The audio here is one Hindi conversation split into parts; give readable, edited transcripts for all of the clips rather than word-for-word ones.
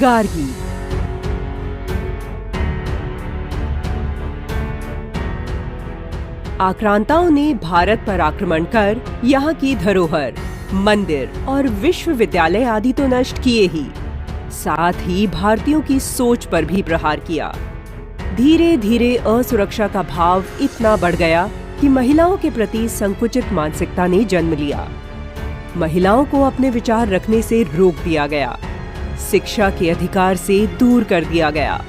गार्गी। आक्रांताओं ने भारत पर आक्रमण कर यहाँ की धरोहर, मंदिर और विश्वविद्यालय आदि तो नष्ट किए ही, साथ ही भारतीयों की सोच पर भी प्रहार किया। धीरे धीरे असुरक्षा का भाव इतना बढ़ गया कि महिलाओं के प्रति संकुचित मानसिकता ने जन्म लिया। महिलाओं को अपने विचार रखने से रोक दिया गया, शिक्षा के अधिकार से दूर कर दिया गया।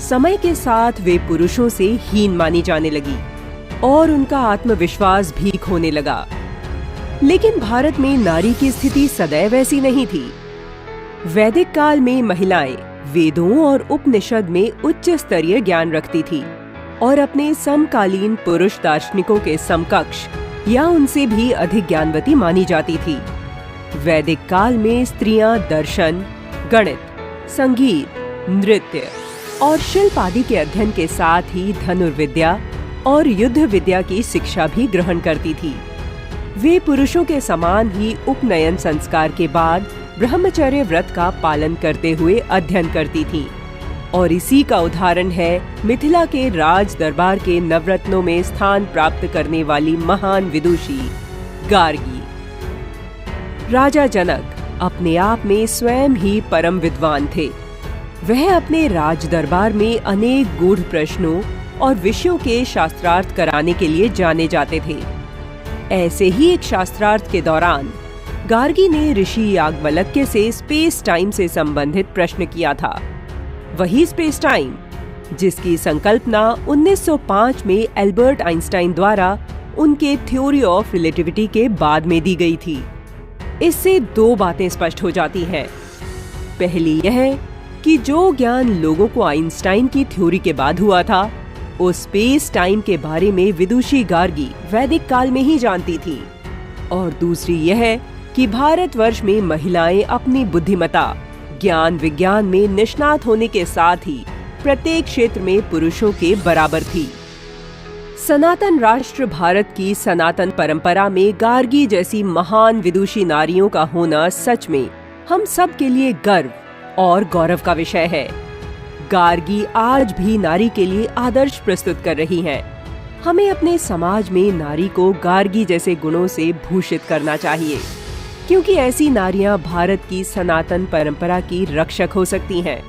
समय के साथ वे पुरुषों से हीन मानी जाने लगी और उनका आत्मविश्वास भी खोने लगा। लेकिन भारत में नारी की स्थिति सदैव ऐसी नहीं थी। वैदिक काल में महिलाएं वेदों और उपनिषद में उच्च स्तरीय ज्ञान रखती थी और अपने समकालीन पुरुष दार्शनिकों के समकक्ष या उनसे भी अधिक ज्ञानवती मानी जाती थी। वैदिक काल में स्त्रियां दर्शन, गणित, संगीत, नृत्य और शिल्प आदि के अध्ययन के साथ ही धनुर्विद्या और युद्ध विद्या की शिक्षा भी ग्रहण करती थी। वे पुरुषों के समान ही उपनयन संस्कार के बाद ब्रह्मचर्य व्रत का पालन करते हुए अध्ययन करती थीं। और इसी का उदाहरण है मिथिला के राज दरबार के नवरत्नों में स्थान प्राप्त करने वाली महान विदुषी गार्गी। राजा जनक अपने आप में स्वयं ही परम विद्वान थे। वह अपने राज दरबार में अनेक गूढ़ प्रश्नों और विषयों के शास्त्रार्थ कराने के लिए जाने जाते थे। ऐसे ही एक शास्त्रार्थ के दौरान गार्गी ने ऋषि याज्ञवल्क्य से स्पेस टाइम से संबंधित प्रश्न किया था। वही स्पेस टाइम जिसकी संकल्पना 1905 में एल्बर्ट आइंस्टाइन द्वारा उनके थ्योरी ऑफ रिलेटिविटी के बाद में दी गई थी। इससे दो बातें स्पष्ट हो जाती हैं। पहली यह कि जो ज्ञान लोगों को आइंस्टाइन की थ्योरी के बाद हुआ था, उस स्पेस टाइम के बारे में विदुषी गार्गी वैदिक काल में ही जानती थी। और दूसरी यह कि भारतवर्ष में महिलाएं अपनी बुद्धिमता, ज्ञान विज्ञान में निष्णात होने के साथ ही प्रत्येक क्षेत्र में पुरुषों के बराबर थी। सनातन राष्ट्र भारत की सनातन परंपरा में गार्गी जैसी महान विदुषी नारियों का होना सच में हम सब के लिए गर्व और गौरव का विषय है। गार्गी आज भी नारी के लिए आदर्श प्रस्तुत कर रही हैं। हमें अपने समाज में नारी को गार्गी जैसे गुणों से भूषित करना चाहिए, क्योंकि ऐसी नारियां भारत की सनातन परंपरा की रक्षक हो सकती हैं।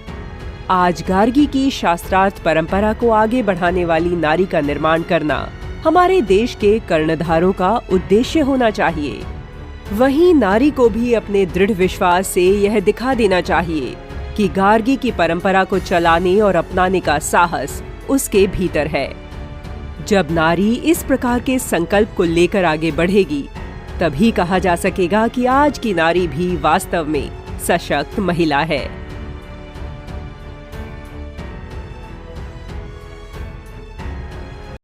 आज गार्गी की शास्त्रार्थ परंपरा को आगे बढ़ाने वाली नारी का निर्माण करना हमारे देश के कर्णधारों का उद्देश्य होना चाहिए। वहीं नारी को भी अपने दृढ़ विश्वास से यह दिखा देना चाहिए कि गार्गी की परंपरा को चलाने और अपनाने का साहस उसके भीतर है। जब नारी इस प्रकार के संकल्प को लेकर आगे बढ़ेगी, तभी कहा जा सकेगा कि आज की नारी भी वास्तव में सशक्त महिला है।